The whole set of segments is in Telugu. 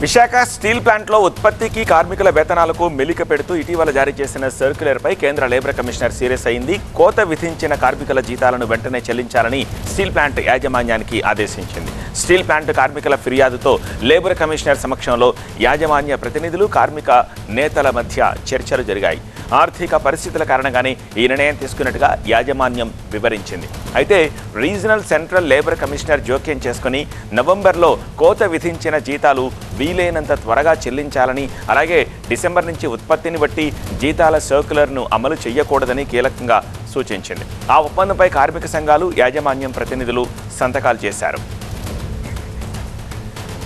విశాఖ స్టీల్ ప్లాంట్లో ఉత్పత్తికి కార్మికుల వేతనాలకు మెలిక పెడుతూ ఇటీవల జారీ చేసిన సర్క్యులర్పై కేంద్ర లేబర్ కమిషనర్ సీరియస్ అయింది. కోత విధించిన కార్మికుల జీతాలను వెంటనే చెల్లించాలని స్టీల్ ప్లాంట్ యాజమాన్యానికి ఆదేశించింది. స్టీల్ ప్లాంట్ కార్మికుల ఫిర్యాదుతో లేబర్ కమిషనర్ సమక్షంలో యాజమాన్య ప్రతినిధులు, కార్మిక నేతల మధ్య చర్చలు జరిగాయి. ఆర్థిక పరిస్థితుల కారణంగానే ఈ నిర్ణయం తీసుకున్నట్టుగా యాజమాన్యం వివరించింది. అయితే రీజనల్ సెంట్రల్ లేబర్ కమిషనర్ జోక్యం చేసుకుని నవంబర్లో కోత విధించిన జీతాలు వీలైనంత త్వరగా చెల్లించాలని, అలాగే డిసెంబర్ నుంచి ఉత్పత్తిని బట్టి జీతాల సర్క్యులర్ను అమలు చేయకూడదని కీలకంగా సూచించింది. ఆ ఒప్పందంపై కార్మిక సంఘాలు, యాజమాన్యం ప్రతినిధులు సంతకాలు చేశారు.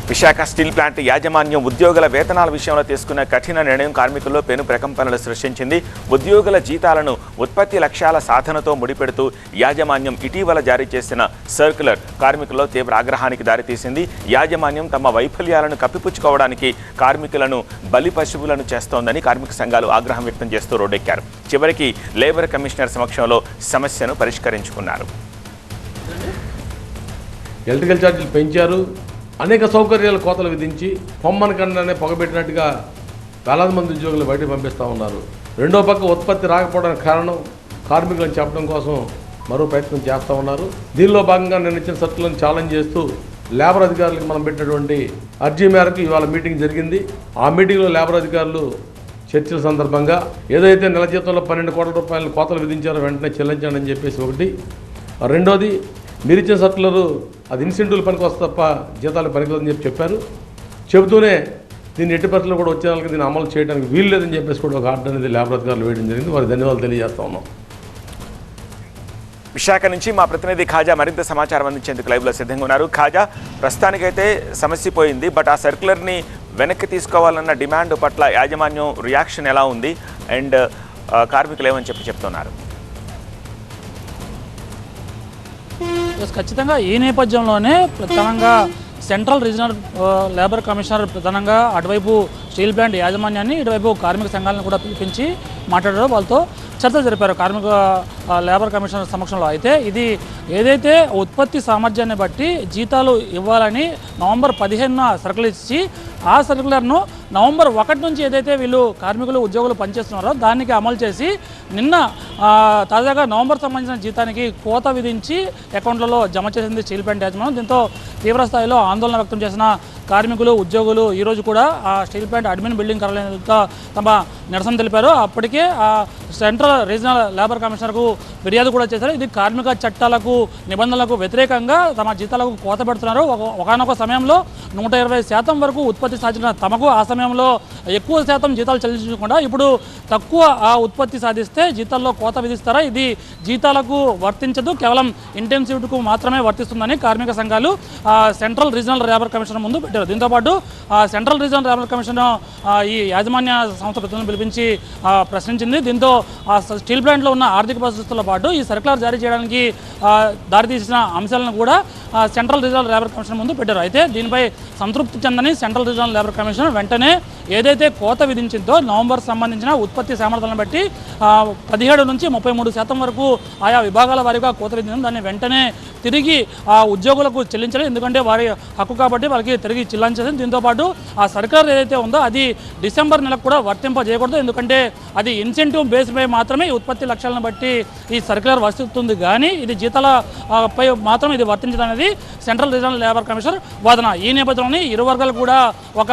విశాఖ స్టీల్ ప్లాంట్ యాజమాన్యం ఉద్యోగుల వేతనాల విషయంలో తీసుకున్న కఠిన నిర్ణయం కార్మికుల్లో పెను ప్రకంపనలు సృష్టించింది. ఉద్యోగుల జీతాలను ఉత్పత్తి లక్ష్యాల సాధనతో ముడిపెడుతూ యాజమాన్యం ఇటీవల జారీ చేసిన సర్క్యులర్ కార్మికుల్లో తీవ్ర ఆగ్రహానికి దారితీసింది. యాజమాన్యం తమ వైఫల్యాలను కప్పిపుచ్చుకోవడానికి కార్మికులను బలి పశువులను చేస్తోందని కార్మిక సంఘాలు ఆగ్రహం వ్యక్తం చేస్తూ రోడ్డెక్కారు. చివరికి లేబర్ కమిషనర్ సమక్షంలో సమస్యను పరిష్కరించుకున్నారు. ఎలక్ట్రికల్ ఛార్జీలు పెంచారు, అనేక సౌకర్యాలు కోతలు విధించి పొమ్మన కన్నానే పొగబెట్టినట్టుగా వేలాది మంది ఉద్యోగులు బయటకు పంపిస్తూ ఉన్నారు. రెండో పక్క ఉత్పత్తి రాకపోవడానికి కారణం కార్మికులను చెప్పడం కోసం మరో ప్రయత్నం చేస్తూ ఉన్నారు. దీనిలో భాగంగా నేను ఇచ్చిన సర్కులను ఛాలెంజ్ చేస్తూ లేబర్ అధికారులకు మనం పెట్టినటువంటి అర్జీ మేరకు ఇవాళ మీటింగ్ జరిగింది. ఆ మీటింగ్లో లేబర్ అధికారులు చర్చల సందర్భంగా ఏదైతే నెల జీతంలో 12 కోట్ల రూపాయలు కోతలు విధించారో వెంటనే చెల్లించండి అని చెప్పేసి ఒకటి. రెండోది, మీరు ఇచ్చిన సర్కులరు అది ఇన్సెంటివ్ల పనికి వస్తే తప్ప జీతాలు పనికిరాదని చెప్పారు. చెబుతూనే దీన్ని ఎట్టి పరిస్థితుల్లో కూడా వచ్చే వాళ్ళకి దీన్ని అమలు చేయడానికి వీలు లేదని చెప్పేసి కూడా ఒక ఆర్డర్ అనేది లేబర్ అధికారులు వేయడం జరిగింది. వారికి ధన్యవాదాలు తెలియజేస్తా ఉన్నాం. విశాఖ నుంచి మా ప్రతినిధి ఖాజా మరింత సమాచారం అందించేందుకు లైవ్లో సిద్ధంగా ఉన్నారు. ఖాజా, ప్రస్తుతానికైతే సమస్య పోయింది, బట్ ఆ సర్క్యులర్ని వెనక్కి తీసుకోవాలన్న డిమాండ్ పట్ల యాజమాన్యం రియాక్షన్ ఎలా ఉంది అండ్ కార్మికులు ఏమని చెప్తున్నారు? ఖచ్చితంగా ఈ నేపథ్యంలోనే ప్రధానంగా సెంట్రల్ రీజనల్ లేబర్ కమిషనర్ ప్రధానంగా అటువైపు స్టీల్ ప్లాంట్ యాజమాన్యాన్ని, ఇటువైపు కార్మిక సంఘాలను కూడా పిలిపించి మాట్లాడారు. వాళ్ళతో చర్చలు జరిపారు కార్మిక లేబర్ కమిషనర్ సమక్షంలో. అయితే ఇది ఏదైతే ఉత్పత్తి సామర్థ్యాన్ని బట్టి జీతాలు ఇవ్వాలని నవంబర్ 15న సర్కులర్ ఇచ్చి ఆ సర్కులర్ను నవంబర్ 1 నుంచి ఏదైతే వీళ్ళు కార్మికులు, ఉద్యోగులు పనిచేస్తున్నారో దానికి అమలు చేసి నిన్న తాజాగా నవంబర్ సంబంధించిన జీతానికి కోత విధించి అకౌంట్లలో జమ చేసింది స్టీల్ ప్లాంట్ యాజమాన్యం. దీంతో తీవ్రస్థాయిలో ఆందోళన వ్యక్తం చేసిన కార్మికులు, ఉద్యోగులు ఈరోజు కూడా ఆ స్టీల్ ప్లాంట్ అడ్మిన్ బిల్డింగ్ కార్యాలయం తమ నిరసన తెలిపారు. అప్పటికే ఆ సెంట్రల్ రీజనల్ లేబర్ కమిషనర్కు ఫిర్యాదు కూడా చేశారు. ఇది కార్మిక చట్టాలకు, నిబంధనలకు వ్యతిరేకంగా తమ జీతాలకు కోత పెడుతున్నారు. ఒకనొక సమయంలో 120% వరకు ఉత్పత్తి సాధించిన తమకు ఆ సమయంలో ఎక్కువ శాతం జీతాలు చెల్లించకుండా ఇప్పుడు తక్కువ ఉత్పత్తి సాధిస్తే జీతాల్లో కోత విధిస్తారా? ఇది జీతాలకు వర్తించదు, కేవలం ఇంటెన్సివ్కు మాత్రమే వర్తిస్తుందని కార్మిక సంఘాలు సెంట్రల్ రీజనల్ లేబర్ కమిషనర్ ముందు పెట్టారు. దీంతోపాటు సెంట్రల్ రీజనల్ లేబర్ కమిషన్ ఈ యాజమాన్య సంస్థ ప్రతినిధులను పిలిపించి ప్రశ్నించింది. దీంతో స్టీల్ ప్లాంట్లో ఉన్న ఆర్థిక పరిస్థితులతో పాటు ఈ సర్క్యులర్ జారీ చేయడానికి దారితీసిన అంశాలను కూడా సెంట్రల్ రీజనల్ లేబర్ కమిషన్ ముందు పెట్టారు. అయితే దీనిపై సంతృప్తి చెందని సెంట్రల్ రీజనల్ లేబర్ కమిషన్ వెంటనే ఏదైతే కోత విధించిందో నవంబర్ సంబంధించిన ఉత్పత్తి సామర్థ్యాలను బట్టి 17 నుంచి 33% వరకు ఆయా విభాగాల వారీగా కోత విధించడం, దాన్ని వెంటనే తిరిగి ఉద్యోగులకు చెల్లించాలి. ఎందుకంటే వారి హక్కు కాబట్టి వాళ్ళకి తిరిగి చెల్లించాలి. దీంతోపాటు ఆ సర్కులర్ ఏదైతే ఉందో అది డిసెంబర్ నెలకు కూడా వర్తింపజేయకూడదు. ఎందుకంటే అది ఇన్సెంటివ్ బేస్పై మాత్రమే ఈ ఉత్పత్తి లక్ష్యాలను బట్టి ఈ సర్కులర్ వర్తిస్తుంది, కానీ ఇది జీతాల పై మాత్రం ఇది వర్తించదనేది సెంట్రల్ రీజనల్ లేబర్ కమిషనర్ వాదన. ఈ నేపథ్యంలోనే ఇరు వర్గాలు కూడా ఒక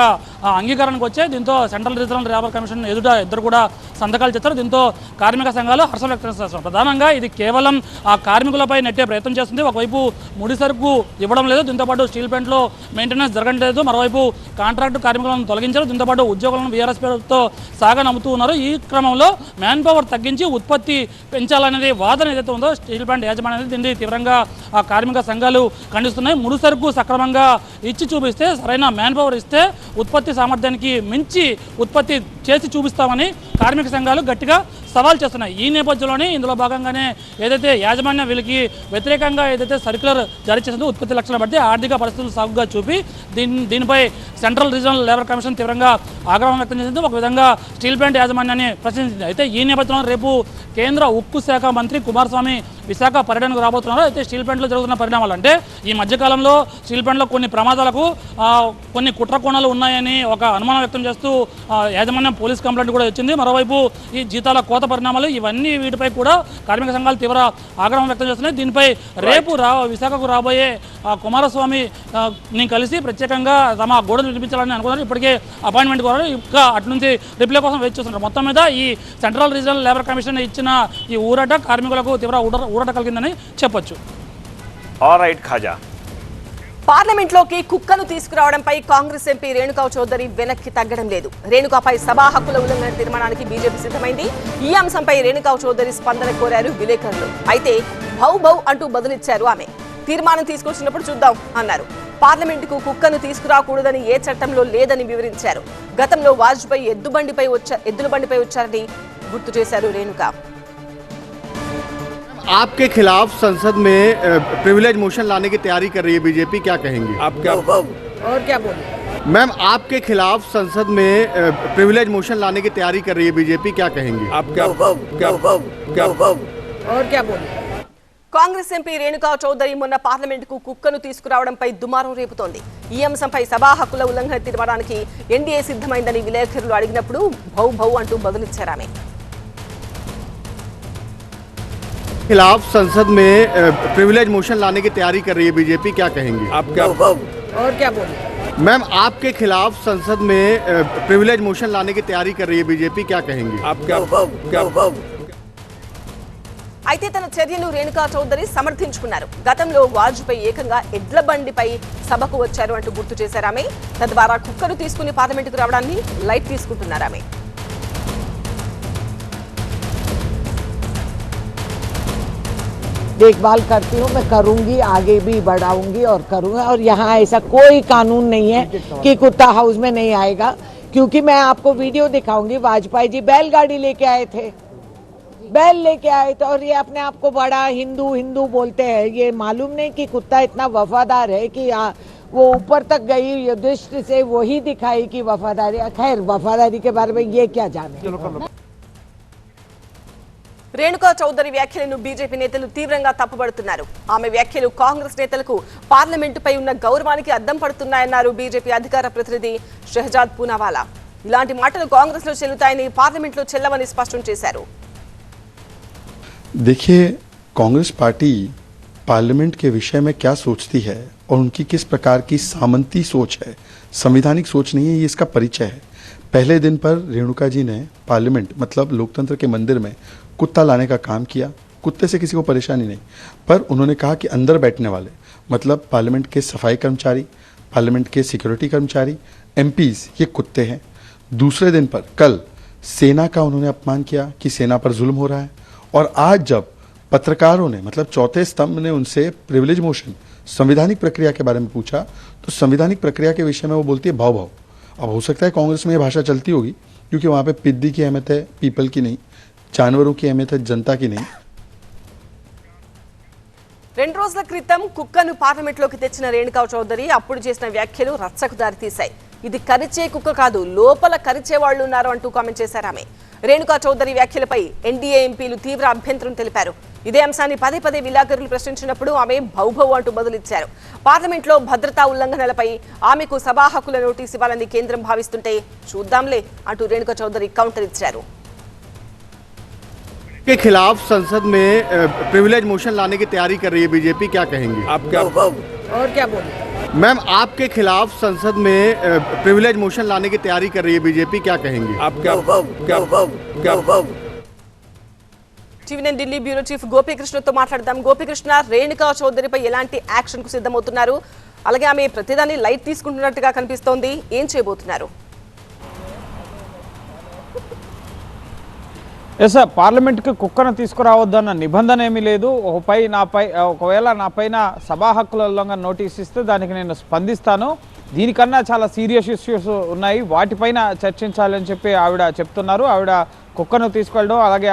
అంగీకారానికి వచ్చాయి. దీంతో సెంట్రల్ రీజనల్ లేబర్ కమిషన్ ఎదుట ఇద్దరు కూడా సంతకాలు చేస్తారు. దీంతో కార్మిక సంఘాలు హర్షం వ్యక్తం చేస్తారు. ప్రధానంగా ఇది కేవలం ఆ కార్మికులపై నెట్టే ప్రయత్నం చేస్తుంది. ఒకవైపు ముడి సరుకు ఇవ్వడం లేదు, దీంతోపాటు స్టీల్ ప్లాంట్లో మెయింటెనెన్స్ జరగట్లేదు, మరోవైపు కాంట్రాక్టు కార్మికులను తొలగించారు, దీంతోపాటు ఉద్యోగులను వీఆర్ఎస్ పేరుతో సాగనమ్ముతూ ఉన్నారు. ఈ క్రమంలో మ్యాన్ పవర్ తగ్గించి ఉత్పత్తి పెంచాలనేది వాదన ఏదైతే ఉందో స్టీల్ ప్లాంట్ యాజమాన్యం దీన్ని తీవ్రంగా ఆ కార్మిక సంఘాలు ఖండిస్తున్నాయి. ముడి సరుకు సక్రమంగా ఇచ్చి చూపిస్తే, సరైన మ్యాన్ పవర్ ఇస్తే ఉత్పత్తి సామర్థ్యానికి మించి ఉత్పత్తి చేసి చూపిస్తామని కార్మిక సంఘాలు గట్టిగా సవాల్ చేస్తున్నాయి. ఈ నేపథ్యంలోనే ఇందులో భాగంగానే ఏదైతే యాజమాన్యం వీళ్ళకి వ్యతిరేకంగా ఏదైతే సర్క్యులర్ జారీ చేసిందో ఉత్పత్తి లక్షణాలు బట్టి ఆర్థిక పరిస్థితులు సాగుగా చూపి దీనిపై సెంట్రల్ రీజనల్ లేబర్ కమిషన్ తీవ్రంగా ఆగ్రహం వ్యక్తం చేసింది. ఒక విధంగా స్టీల్ ప్లాంట్ యాజమాన్యాన్ని ప్రశ్నించింది. అయితే ఈ నేపథ్యంలో రేపు కేంద్ర ఉక్కు శాఖ మంత్రి కుమారస్వామి విశాఖ పర్యటనకు రాబోతున్నారు. అయితే స్టీల్ ప్లాంట్లో జరుగుతున్న పరిణామాలు అంటే ఈ మధ్యకాలంలో స్టీల్ ప్లాంట్లో కొన్ని ప్రమాదాలకు కొన్ని కుట్ర కోణాలు ఉన్నాయని ఒక అనుమానం వ్యక్తం చేస్తూ యాజమాన్యం పోలీస్ కంప్లైంట్ కూడా వచ్చింది. మరోవైపు ఈ జీతాల కోత పరిణామాలు ఇవన్నీ వీటిపై కూడా కార్మిక సంఘాలు తీవ్ర ఆగ్రహం వ్యక్తం చేస్తున్నాయి. దీనిపై రేపు విశాఖకు రాబోయే కుమారస్వామి ని కలిసి ప్రత్యేకంగా తమ గోడలు వినిపించాలని అనుకున్నారు. ఇప్పటికే అపాయింట్మెంట్ కోరారు. ఇంకా అటు నుంచి రిప్లై కోసం వెయిట్ చేస్తున్నారు. మొత్తం మీద ఈ సెంట్రల్ రీజనల్ లేబర్ కమిషన్ ఇచ్చిన ఈ ఊరట కార్మికులకు తీవ్ర ఊరట కలిగిందని చెప్పొచ్చు. ఆల్రైట్ ఖాజా. పార్లమెంట్లోకి కుక్కను తీసుకురావడంపై కాంగ్రెస్ ఎంపీ రేణుకా చౌదరి వెనక్కి తగ్గడం లేదు. రేణుకాపై సభా హక్కుల ఉల్లంఘన తీర్మానానికి బీజేపీ సిద్ధమైంది. ఈ అంశంపై రేణుకా చౌదరి స్పందన కోరారు విలేకరులు. అయితే భౌ భౌ అంటూ బదులిచ్చారు ఆమె. తీర్మానం తీసుకొచ్చినప్పుడు చూద్దాం అన్నారు. పార్లమెంటుకు కుక్కను తీసుకురాకూడదని ఏ చట్టంలో లేదని వివరించారు. గతంలో వాజ్పేయి ఎద్దుల బండిపై వచ్చారని గుర్తు చేశారు రేణుకా. आपके खिलाफ संसद में प्रिविलेज मोशन लाने की तैयारी कर रही है बीजेपी, क्या कहेंगी आप? क्या और क्या बोले मैम, आपके खिलाफ संसद में प्रिविलेज मोशन लाने की तैयारी कर रही है बीजेपी, क्या कहेंगी आप? क्या और क्या बोले కాంగ్రెస్ ఎంపీ రేణుకా చౌదరి మొన్న పార్లమెంటుకు కుక్కను తీసుకురావడంపై దుమారం రేపుతోంది. ఈ అంశంపై సభా హక్కుల ఉల్లంఘన తీర్మానానికి ఎన్డీఏ సిద్ధమైందని విలేకరులు అడిగినప్పుడు భౌ భౌ అంటూ బదులిచ్చారు ఆమె. खिलाफ संसद में प्रिविलेज मोशन लाने की तैयारी कर रही है बीजेपी, क्या कहेंगी आप? क्या और क्या बोले मैम, आपके खिलाफ संसद में प्रिविलेज मोशन लाने की तैयारी कर रही है बीजेपी, क्या कहेंगी आप? क्या అయితే తన చర్యను రేణుకా చౌదరి సమర్థించుకున్నారు. గతంలో వాజ్పేయి ఏకంగా ఎడ్ల బండిపై సభకు వచ్చారు అంటూ గుర్తు చేశారు ఆమె. తద్వారా కుక్కను తీసుకుని పార్లమెంటుకు రావడాన్ని లైట్ తీసుకుంటున్నారు ఆమె. देखभाल करती हूँ, मैं करूँगी, आगे भी बढ़ाऊंगी और करूँगा. और यहाँ ऐसा कोई कानून नहीं है कि कुत्ता हाउस में नहीं आएगा, क्योंकि मैं आपको वीडियो दिखाऊंगी. वाजपेयी जी बैलगाड़ी लेके आए थे, बैल लेके आए थे, और ये अपने आप को बड़ा हिंदू हिंदू बोलते हैं. ये मालूम नहीं कि कुत्ता इतना वफादार है कि वो ऊपर तक गई युधिष्ठिर से वही दिखाई कि वफादारी. खैर, वफादारी के बारे में ये क्या जाने. రేణుకా చౌదరి వ్యాఖ్యలను బీజేపీ నేతలు తీవ్రంగా తప్పుపడుతున్నారు. ఆమె వ్యాఖ్యలు కాంగ్రెస్ నేతలకు పార్లమెంటుపై ఉన్న గౌరవానికి అద్దం పడుతున్నాయన్నారు బీజేపీ అధికార ప్రతినిధి షెహజాద్ పూనావాలా. ఇలాంటి మాటలు కాంగ్రెస్ లో చెల్లుతాయని పార్లమెంట్లో చెల్లవని స్పష్టం చేశారు. देखिए, कांग्रेस पार्टी पार्लियामेंट के विषय में क्या सोचती है और उनकी किस प्रकार की सामंती सोच है, संवैधानिक सोच नहीं है, ये इसका परिचय है. पहले दिन पर रेणुका जी ने पार्लियामेंट मतलब लोकतंत्र के मंदिर में कुत्ता लाने का काम किया. कुत्ते से किसी को परेशानी नहीं, पर उन्होंने कहा कि अंदर बैठने वाले मतलब पार्लियामेंट के सफाई कर्मचारी, पार्लियामेंट के सिक्योरिटी कर्मचारी, एमपीज, ये कुत्ते हैं. दूसरे दिन पर कल सेना का उन्होंने अपमान किया कि सेना पर जुल्म हो रहा है. और आज जब पत्रकारों ने मतलब चौथे स्तंभ ने उनसे प्रिविलेज मोशन संवैधानिक प्रक्रिया के बारे में पूछा, तो संवैधानिक प्रक्रिया के विषय में वो बोलती है भाव भाव. अब हो सकता है कांग्रेस में ये भाषा चलती होगी, क्योंकि वहाँ पे पिद्दी की अहमियत है, पीपल की नहीं, जानवरों की अहमियत है, जनता की नहीं. 2 రోజుల క్రితం కుక్కను పార్లమెంట్లోకి తెచ్చిన రేణుకా చౌదరి అప్పుడు చేసిన వ్యాఖ్యలు రచ్చకు దారితీశాయి. ఇది కరిచే కుక్క కాదు, లోపల కరిచే వాళ్ళు ఉన్నారు అంటూ కామెంట్ చేశారు ఆమె. రేణుకా చౌదరి వ్యాఖ్యలపై ఎన్డీఏ ఎంపీలు తీవ్ర అభ్యంతరం తెలిపారు. ఇదే అంశాన్ని పదే పదే విలేకరులు ప్రశ్నించినప్పుడు ఆమె భౌభౌ అంటూ బదులిచ్చారు. పార్లమెంట్లో భద్రతా ఉల్లంఘనలపై ఆమెకు సభా హక్కుల నోటీసు ఇవ్వాలని కేంద్రం భావిస్తుంటే చూద్దాంలే అంటూ రేణుకా చౌదరి కౌంటర్ ఇచ్చారు. के खिलाफ संसद में प्रिविलेज मोशन लाने की तैयारी कर रही है बीजेपी, क्या कहेंगी आप? क्या और क्या बोले मैम, आपके खिलाफ संसद में प्रिविलेज मोशन लाने की तैयारी कर रही है बीजेपी, क्या कहेंगी आप? क्या టీవీ9 ఢిల్లీ బ్యూరో చీఫ్ గోపీకృష్ణతో మాట్లాడదాం. గోపీకృష్ణ, రేణుకా చౌదరిపై ఎలాంటి యాక్షన్ కు సిద్ధమవుతున్నారు? అలాగే ఆమె ప్రతిదాన్ని లైట్ తీసుకుంటున్నట్టుగా కనిపిస్తోంది, ఏం చేయబోతున్నారు? ఎస్ సార్, పార్లమెంట్కి కుక్కను తీసుకురావద్దన్న నిబంధన ఏమీ లేదు. ఒకవేళ నా పైన సభా హక్కుల ఉల్లంఘన నోటీస్ ఇస్తే దానికి నేను స్పందిస్తాను. దీనికన్నా చాలా సీరియస్ ఇష్యూస్ ఉన్నాయి, వాటిపైన చర్చించాలని చెప్పి ఆవిడ చెప్తున్నారు. ఆవిడ కుక్కను తీసుకెళ్ళడం, అలాగే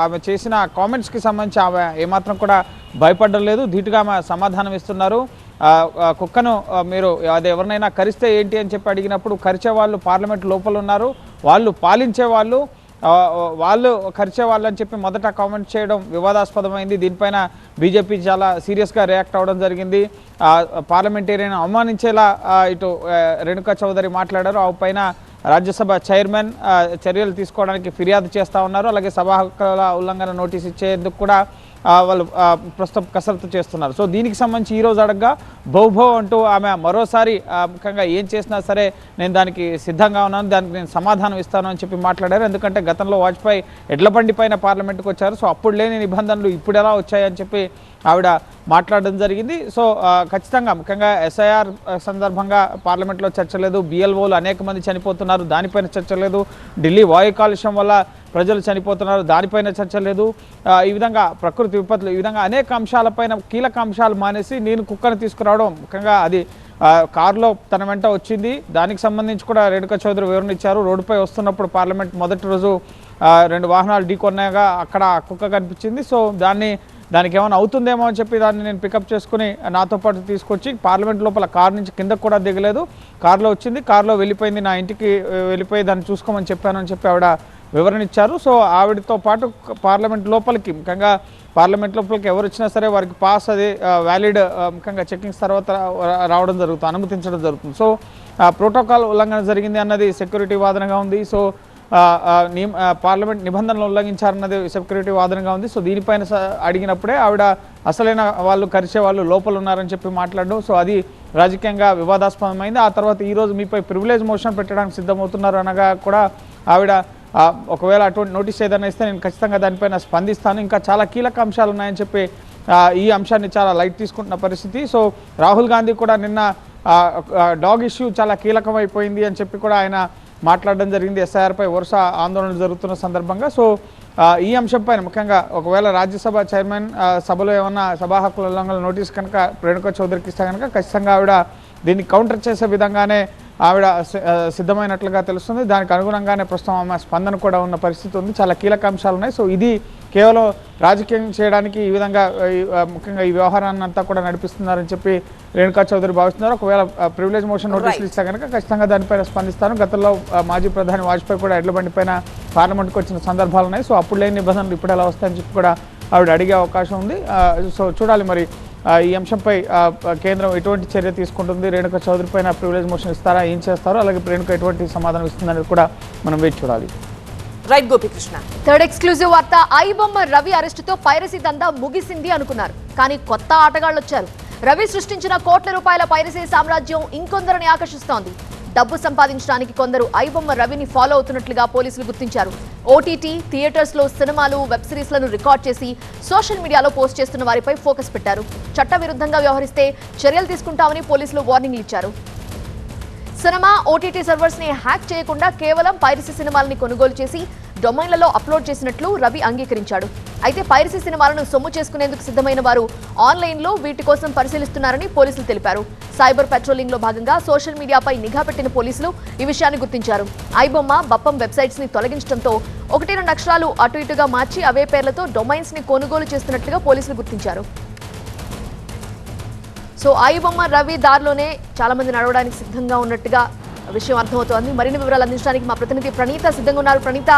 ఆమె చేసిన కామెంట్స్కి సంబంధించి ఆమె ఏమాత్రం కూడా భయపడడం లేదు, ధీటుగా ఆమె సమాధానం ఇస్తున్నారు. కుక్కను మీరు అది ఎవరినైనా కరిస్తే ఏంటి అని చెప్పి అడిగినప్పుడు కరిచే వాళ్ళు పార్లమెంట్ లోపల ఉన్నారు, వాళ్ళు పాలించే వాళ్ళు కరిచే వాళ్ళు అని చెప్పి మొదట కామెంట్ చేయడం వివాదాస్పదమైంది. దీనిపైన బీజేపీ చాలా సీరియస్గా రియాక్ట్ అవ్వడం జరిగింది. పార్లమెంటేరియన్ అవమానించేలా ఇటు రేణుకా చౌదరి మాట్లాడారు. ఆ పైన రాజ్యసభ చైర్మన్ చర్యలు తీసుకోవడానికి ఫిర్యాదు చేస్తూ ఉన్నారు. అలాగే సభా హక్కుల ఉల్లంఘన నోటీస్ ఇచ్చేందుకు కూడా వాళ్ళు ప్రస్తుతం కసరత్తు చేస్తున్నారు. సో దీనికి సంబంధించి ఈరోజు అడగగా భౌభౌ అంటూ ఆమె మరోసారి ముఖ్యంగా ఏం చేసినా సరే నేను దానికి సిద్ధంగా ఉన్నాను, దానికి నేను సమాధానం ఇస్తాను అని చెప్పి మాట్లాడారు. ఎందుకంటే గతంలో వాజ్పేయి ఎడ్ల బండి పైన పార్లమెంట్కి వచ్చారు. సో అప్పుడు లేని నిబంధనలు ఇప్పుడు ఎలా వచ్చాయని చెప్పి ఆవిడ మాట్లాడడం జరిగింది. సో ఖచ్చితంగా ముఖ్యంగా ఎస్ఐఆర్ సందర్భంగా పార్లమెంట్లో చర్చ లేదు, బిఎల్ఓలు అనేక మంది చనిపోతున్నారు, దానిపైన చర్చ లేదు, ఢిల్లీ వాయు కాలుష్యం వల్ల ప్రజలు చనిపోతున్నారు, దానిపైన చర్చ లేదు, ఈ విధంగా ప్రకృతి విపత్తులు, ఈ విధంగా అనేక అంశాలపైన కీలక అంశాలు మానేసి నేను కుక్కను తీసుకురావడం, ముఖ్యంగా అది కారులో తన వెంట వచ్చింది, దానికి సంబంధించి కూడా రేణుకా చౌదరి వివరణ ఇచ్చారు. రోడ్డుపై వస్తున్నప్పుడు పార్లమెంట్ మొదటి రోజు 2 వాహనాలు ఢీకొన్నాగా అక్కడ కుక్క కనిపించింది. సో దానికి ఏమైనా అవుతుందేమో అని చెప్పి దాన్ని నేను పికప్ చేసుకుని నాతో పాటు తీసుకొచ్చి పార్లమెంట్ లోపల కారు నుంచి కిందకు కూడా దిగలేదు, కారులో వచ్చింది, కారులో వెళ్ళిపోయింది, నా ఇంటికి వెళ్ళిపోయి దాన్ని చూసుకోమని చెప్పాను అని చెప్పి ఆవిడ వివరణ ఇచ్చారు. సో ఆవిడతో పాటు పార్లమెంట్ లోపలికి, ముఖ్యంగా పార్లమెంట్ లోపలికి ఎవరు వచ్చినా సరే వారికి పాస్ అది వ్యాలిడ్ ముఖ్యంగా చెకింగ్స్ తర్వాత రావడం జరుగుతుంది, అనుమతించడం జరుగుతుంది. సో ప్రోటోకాల్ ఉల్లంఘన జరిగింది అన్నది సెక్యూరిటీ వాదనగా ఉంది. సో పార్లమెంట్ నిబంధనలు ఉల్లంఘించారన్నది సెక్యూరిటీ వాదనగా ఉంది. సో దీనిపైన అడిగినప్పుడే ఆవిడ అసలైన వాళ్ళు కరిచే వాళ్ళు లోపల ఉన్నారని చెప్పి మాట్లాడడం, సో అది రాజకీయంగా వివాదాస్పదమైంది. ఆ తర్వాత ఈరోజు మీపై ప్రివిలేజ్ మోషన్ పెట్టడానికి సిద్ధమవుతున్నారు అనగా కూడా ఆవిడ ఒకవేళ అటువంటి నోటీస్ ఏదైనా ఇస్తే నేను ఖచ్చితంగా దానిపైన స్పందిస్తాను, ఇంకా చాలా కీలక అంశాలు ఉన్నాయని చెప్పి ఈ అంశాన్ని చాలా లైట్ తీసుకుంటున్న పరిస్థితి. సో రాహుల్ గాంధీ కూడా నిన్న డాగ్ ఇష్యూ చాలా కీలకమైపోయింది అని చెప్పి కూడా ఆయన మాట్లాడడం జరిగింది. ఎస్ఐఆర్పై వరుస ఆందోళనలు జరుగుతున్న సందర్భంగా. సో ఈ అంశంపైన ముఖ్యంగా ఒకవేళ రాజ్యసభ చైర్మన్ సభలో ఏమన్నా సభా హక్కుల ఉల్లంఘన నోటీస్ కనుక రేణుకా చౌదరికి ఇస్తే కనుక ఖచ్చితంగా ఆవిడ దీన్ని కౌంటర్ చేసే విధంగానే ఆవిడ సిద్ధమైనట్లుగా తెలుస్తుంది. దానికి అనుగుణంగానే ప్రస్తుతం ఆమె స్పందన కూడా ఉన్న పరిస్థితి ఉంది. చాలా కీలక అంశాలు ఉన్నాయి. సో ఇది కేవలం రాజకీయం చేయడానికి ఈ విధంగా ముఖ్యంగా ఈ వ్యవహారాన్ని అంతా కూడా నడిపిస్తున్నారని చెప్పి రేణుకా చౌదరి భావిస్తున్నారు. ఒకవేళ ప్రివిలేజ్ మోషన్ నోటీసులు ఇస్తే కనుక ఖచ్చితంగా దానిపైన స్పందిస్తాను. గతంలో మాజీ ప్రధాని వాజ్పేయి కూడా ఎడ్ల బండి పైన పార్లమెంట్కి వచ్చిన సందర్భాలు ఉన్నాయి. సో అప్పుడు లేని నిబంధనలు ఇప్పుడు ఎలా వస్తాయని చెప్పి కూడా ఆవిడ అడిగే అవకాశం ఉంది. సో చూడాలి మరి ఈ అంశంపై కేంద్రం ఎటువంటి చర్య తీసుకుంటుంది, రేణుకా చౌదరి పైన ప్రివిలేజ్ మోషన్ ఇస్తారా, ఏం చేస్తారో, అలాగే రేణుకా ఎటువంటి సమాధానం ఇస్తుందనేది కూడా మనం వేచి చూడాలి. రైట్ గోపికృష్ణ. థర్డ్ ఎక్స్క్లూజివ్ వార్త, ఐబొమ్మ రవి అరెస్టుతో పైరసీ దందా ముగిసింది అనుకున్నారు, కానీ కొత్త ఆటగాళ్లు వచ్చారు. రవి సృష్టించిన కోట్ల రూపాయల పైరసీ సామ్రాజ్యం ఇంకొందరిని ఆకర్షిస్తోంది. డబ్బు సంపాదించడానికి కొందరు ఐబొమ్మ రవిని ఫాలో అవుతున్నట్లుగా పోలీసులు గుర్తించారు. ఓటీటీ, థియేటర్స్ లో సినిమాలు, వెబ్ సిరీస్లను రికార్డ్ చేసి సోషల్ మీడియాలో పోస్ట్ చేస్తున్న వారిపై ఫోకస్ పెట్టారు. చట్టవిరుద్ధంగా వ్యవహరిస్తే చర్యలు తీసుకుంటామని పోలీసులు వార్నింగ్లు ఇచ్చారు. సినిమా, ఓటీటీ సర్వర్స్ ని హ్యాక్ చేయకుండా కేవలం పైరసీ సినిమాలని కొనుగోలు చేసి డొమైన్లలో అప్లోడ్ చేసినట్లు రవి అంగీకరించాడు. అయితే పైరసీ సినిమాలను సొమ్ము చేసుకునేందుకు సిద్ధమైన వారు ఆన్లైన్లో వీటి కోసం పరిశీలిస్తున్నారని పోలీసులు తెలిపారు. సైబర్ పెట్రోలింగ్ లో భాగంగా సోషల్ మీడియాపై నిఘా పెట్టిన పోలీసులు ఈ విషయాన్ని గుర్తించారు. ఐబొమ్మ, బప్పం వెబ్సైట్స్ ని తొలగించడంతో 1-2 అక్షరాలు అటు ఇటుగా మార్చి అవే పేర్లతో డొమైన్స్ ని కొనుగోలు చేస్తున్నట్లుగా పోలీసులు గుర్తించారు. సో ఐబొమ్మ రవి దారిలోనే చాలా మంది నడవడానికి సిద్ధంగా ఉన్నట్టుగా విషయం అర్థమవుతోంది. మరిన్ని వివరాలు అందించడానికి మా ప్రతినిధి ప్రణీత సిద్ధంగా ఉన్నారు. ప్రణీత,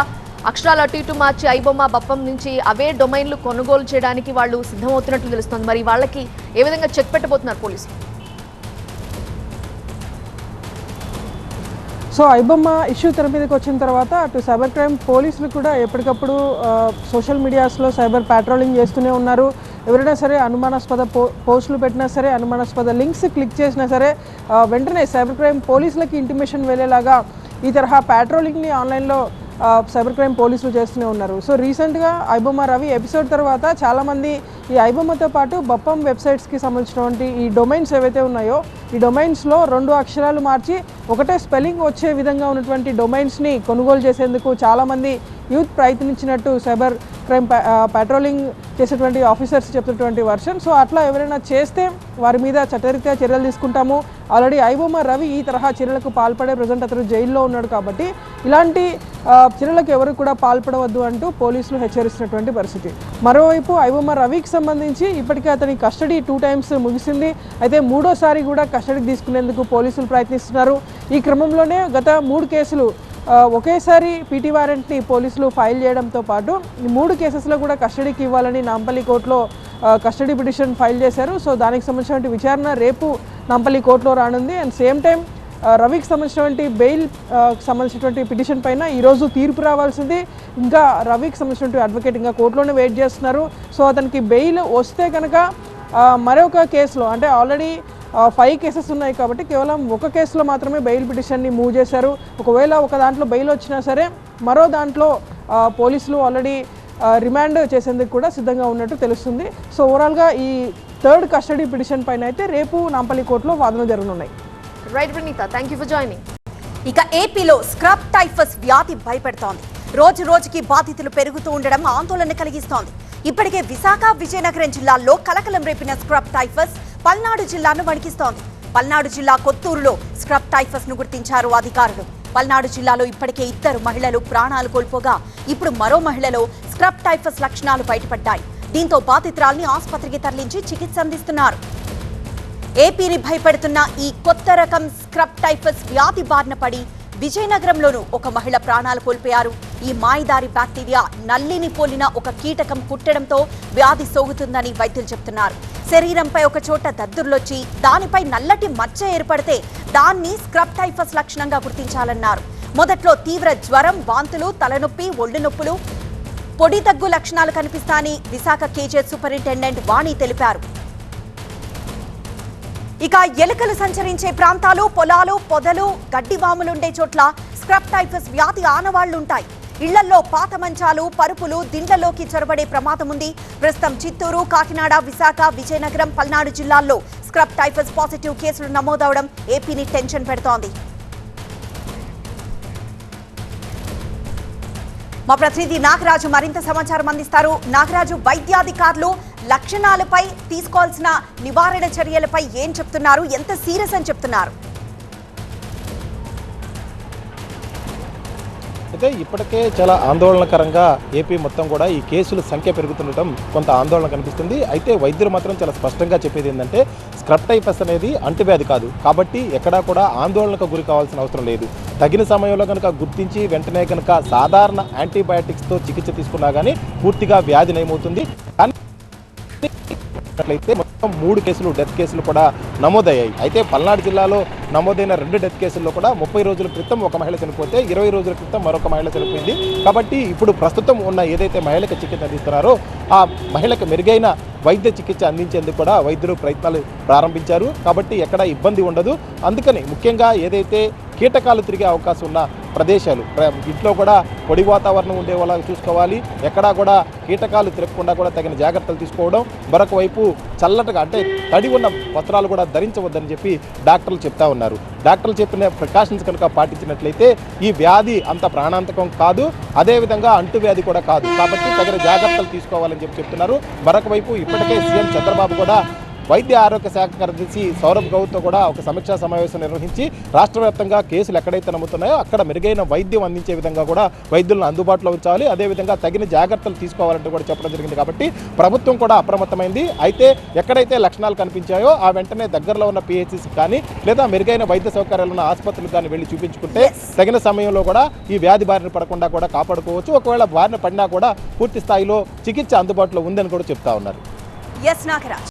అక్షరాలు అటు ఇటు మార్చి ఐబొమ్మ, బప్పం నుంచి అవే డొమైన్లు కొనుగోలు చేయడానికి వాళ్ళు సిద్ధమవుతున్నట్లు తెలుస్తోంది. మరి వాళ్ళకి ఏ విధంగా చెక్ పెట్టబోతున్నారు పోలీసులు? సో ఐబొమ్మ ఇష్యూ తెర మీదకి వచ్చిన తర్వాత అటు సైబర్ క్రైమ్ పోలీసులు కూడా ఎప్పటికప్పుడు సోషల్ మీడియాస్లో సైబర్ ప్యాట్రోలింగ్ చేస్తూనే ఉన్నారు. ఎవరైనా సరే అనుమానాస్పద పోస్టులు పెట్టినా సరే, అనుమానాస్పద లింక్స్ క్లిక్ చేసినా సరే వెంటనే సైబర్ క్రైమ్ పోలీసులకి ఇంటిమేషన్ వెళ్ళేలాగా ఈ తరహా ప్యాట్రోలింగ్ని ఆన్లైన్లో సైబర్ క్రైమ్ పోలీసులు చేస్తూనే ఉన్నారు. సో రీసెంట్గా ఐబొమ్మ రవి ఎపిసోడ్ తర్వాత చాలామంది ఈ ఐబొమ్మతో పాటు బప్పం వెబ్సైట్స్కి సంబంధించినటువంటి ఈ డొమైన్స్ ఏవైతే ఉన్నాయో ఈ డొమైన్స్లో 2 అక్షరాలు మార్చి ఒకటే స్పెల్లింగ్ వచ్చే విధంగా ఉన్నటువంటి డొమైన్స్ని కొనుగోలు చేసేందుకు చాలామంది యూత్ ప్రయత్నించినట్టు సైబర్ క్రైమ్ పెట్రోలింగ్ చేసేటువంటి ఆఫీసర్స్ చెప్తున్నటువంటి వర్షన్. సో అట్లా ఎవరైనా చేస్తే వారి మీద చట్టరీత్యా చర్యలు తీసుకుంటాము. ఆల్రెడీ ఐబొమ్మ రవి ఈ తరహా చర్యలకు పాల్పడే ప్రజెంట్ అతను జైల్లో ఉన్నాడు కాబట్టి ఇలాంటి చర్యలకు ఎవరు కూడా పాల్పడవద్దు అంటూ పోలీసులు హెచ్చరిస్తున్నటువంటి పరిస్థితి. మరోవైపు ఐబొమ్మ రవికి సంబంధించి ఇప్పటికే అతని కస్టడీ 2 times ముగిసింది. అయితే 3వసారి కూడా కస్టడీకి తీసుకునేందుకు పోలీసులు ప్రయత్నిస్తున్నారు. ఈ క్రమంలోనే గత 3 కేసులు ఒకేసారి పీటీ వారెంట్ని పోలీసులు ఫైల్ చేయడంతో పాటు ఈ 3 కేసెస్లో కూడా కస్టడీకి ఇవ్వాలని నాంపల్లి కోర్టులో కస్టడీ పిటిషన్ ఫైల్ చేశారు. సో దానికి సంబంధించినటువంటి విచారణ రేపు నాంపల్లి కోర్టులో రానుంది. అండ్ సేమ్ టైం రవికి సంబంధించినటువంటి బెయిల్ సంబంధించినటువంటి పిటిషన్ పైన ఈరోజు తీర్పు రావాల్సింది. ఇంకా రవికి సంబంధించినటువంటి అడ్వకేట్ ఇంకా కోర్టులోనే వెయిట్ చేస్తున్నారు. సో అతనికి బెయిల్ వస్తే కనుక మరొక కేసులో అంటే ఆల్రెడీ 5 కేసెస్ ఉన్నాయి కాబట్టి కేవలం ఒక కేసులో మాత్రమే బెయిల్ పిటిషన్ని మూవ్ చేశారు. ఒకవేళ ఒక దాంట్లో బెయిల్ వచ్చినా సరే మరో దాంట్లో పోలీసులు ఆల్రెడీ రిమాండ్ చేసేందుకు కూడా సిద్ధంగా ఉన్నట్టు తెలుస్తుంది. సో ఓవరాల్గా ఈ 3rd కస్టడీ పిటిషన్ పైన అయితే రేపు నాంపల్లి కోర్టులో వాదనలు జరగనున్నాయి. Right Vineetha, thank you for joining. ఇక ఏపీలో స్క్రబ్ టైఫస్ వ్యాధి భయపెడుతోంది. రోజు రోజుకి బాధితులు పెరుగుతూ ఉండడం ఆందోళన కలిగిస్తోంది. ఇప్పటికే విశాఖ, విజయనగరం జిల్లాల్లో కలకలం రేపిన స్క్రబ్ టైఫస్ పల్నాడు జిల్లాను వణికిస్తోంది. పల్నాడు జిల్లా కొత్తూరులో స్క్రబ్ టైఫస్ ను గుర్తించారు అధికారులు. పల్నాడు జిల్లాలో ఇప్పటికే 2 మహిళలు ప్రాణాలు కోల్పోగా ఇప్పుడు మరో మహిళలో స్క్రబ్ టైఫస్ లక్షణాలు బయటపడ్డాయి. దీంతో బాధితురాల్ని ఆసుపత్రికి తరలించి చికిత్స అందిస్తున్నారు. ఏపీని భయపెడుతున్న ఈ కొత్త రకం స్క్రబ్ టైఫస్ వ్యాధి బారిన పడి విజయనగరంలోనూ ఒక మహిళ ప్రాణాలు కోల్పోయారు. ఈ మాయిదారి బ్యాక్టీరియా నల్లిని పోలిన ఒక కీటకం కుట్టడంతో వ్యాధి సోకుతుందని వైద్యులు చెప్తున్నారు. శరీరంపై ఒక చోట దద్దుర్లొచ్చి దానిపై నల్లటి మచ్చ ఏర్పడితే దాన్ని స్క్రబ్ టైఫస్ లక్షణంగా గుర్తించాలన్నారు. మొదట్లో తీవ్ర జ్వరం, వాంతులు, తలనొప్పి, ఒళ్ళు నొప్పులు, పొడి దగ్గు లక్షణాలు కనిపిస్తాయని విశాఖ కేజీహెచ్ సూపరింటెండెంట్ వాణి తెలిపారు. ఇక ఎలుకలు సంచరించే ప్రాంతాలు, పొలాలు, పొదలు, గడ్డివాములుండే చోట్ల స్క్రబ్ టైఫస్ వ్యాధి ఆనవాళ్లుంటాయి. ఇళ్లల్లో పాత మంచాలు, పరుపులు, దిండ్లలోకి చొరబడే ప్రమాదం ఉంది. ప్రస్తుతం చిత్తూరు, కాకినాడ, విశాఖ, విజయనగరం, పల్నాడు జిల్లాల్లో స్క్రబ్ టైఫస్ పాజిటివ్ కేసులు నమోదవడం ఏపీని టెన్షన్ పెడుతోంది. మా ప్రతినిధి నాగరాజు మరింత సమాచారం అందిస్తారు. నాగరాజు, వైద్యాధికారులు లక్షణాలపై తీసుకోవాల్సిన నివారణ చర్యలపై ఏం చెప్తున్నారు? ఎంత సీరియస్ అని చెప్తున్నారు? అయితే ఇప్పటికే చాలా ఆందోళనకరంగా ఏపీ మొత్తం కూడా ఈ కేసుల సంఖ్య పెరుగుతుండటం కొంత ఆందోళన కనిపిస్తుంది. అయితే వైద్యులు మాత్రం చాలా స్పష్టంగా చెప్పేది ఏంటంటే స్క్రబ్ టైఫస్ అనేది అంటువ్యాధి కాదు కాబట్టి ఎక్కడా కూడా ఆందోళనకు గురి కావాల్సిన అవసరం లేదు. తగిన సమయంలో కనుక గుర్తించి వెంటనే కనుక సాధారణ యాంటీబయాటిక్స్తో చికిత్స తీసుకున్నా కానీ పూర్తిగా వ్యాధి నయమవుతుంది. కానీ అయితే మొత్తం 3 కేసులు డెత్ కేసులు కూడా నమోదయ్యాయి. అయితే పల్నాడు జిల్లాలో నమోదైన 2 డెత్ కేసుల్లో కూడా 30 రోజుల క్రితం ఒక మహిళ చనిపోతే 20 రోజుల క్రితం మరొక మహిళ చనిపోయింది. కాబట్టి ఇప్పుడు ప్రస్తుతం ఉన్న ఏదైతే మహిళకు చికిత్స అందిస్తున్నారో ఆ మహిళకు మెరుగైన వైద్య చికిత్స అందించేందుకు కూడా వైద్యులు ప్రయత్నాలు ప్రారంభించారు. కాబట్టి ఎక్కడ ఇబ్బంది ఉండదు. అందుకని ముఖ్యంగా ఏదైతే కీటకాలు తిరిగే అవకాశం ఉన్న ప్రదేశాలు, ఇంట్లో కూడా పొడి వాతావరణం ఉండే వాళ్ళకి చూసుకోవాలి. ఎక్కడా కూడా కీటకాలు తిరగకుండా కూడా తగిన జాగ్రత్తలు తీసుకోవడం. మరొక వైపు చల్లటగా అంటే తడి ఉన్న వస్త్రాలు కూడా ధరించవద్దని చెప్పి డాక్టర్లు చెప్తా ఉన్నారు. డాక్టర్లు చెప్పిన ప్రికాషన్స్ కనుక పాటించినట్లయితే ఈ వ్యాధి అంత ప్రాణాంతకం కాదు, అదేవిధంగా అంటువ్యాధి కూడా కాదు. కాబట్టి తగిన జాగ్రత్తలు తీసుకోవాలని చెప్తున్నారు. మరొక వైపు ఇప్పటికే సీఎం చంద్రబాబు కూడా వైద్య ఆరోగ్య శాఖ కార్యదర్శి సౌరభ్ గౌడ్తో కూడా ఒక సమీక్షా సమావేశం నిర్వహించి రాష్ట్ర వ్యాప్తంగా కేసులు ఎక్కడైతే నమ్ముతున్నాయో అక్కడ మెరుగైన వైద్యం అందించే విధంగా కూడా వైద్యులను అందుబాటులో ఉంచాలి, అదేవిధంగా తగిన జాగ్రత్తలు తీసుకోవాలంటూ కూడా చెప్పడం జరిగింది. కాబట్టి ప్రభుత్వం కూడా అప్రమత్తమైంది. అయితే ఎక్కడైతే లక్షణాలు కనిపించాయో ఆ వెంటనే దగ్గరలో ఉన్న పిహెచ్సి కానీ లేదా మెరుగైన వైద్య సౌకర్యాలు ఉన్న ఆసుపత్రులకు కానీ వెళ్ళి చూపించుకుంటే తగిన సమయంలో కూడా ఈ వ్యాధి బారిన పడకుండా కూడా కాపాడుకోవచ్చు. ఒకవేళ బారిన పడినా కూడా పూర్తి స్థాయిలో చికిత్స అందుబాటులో ఉందని కూడా చెప్తా ఉన్నారు. ఎస్ నాగరాజ్.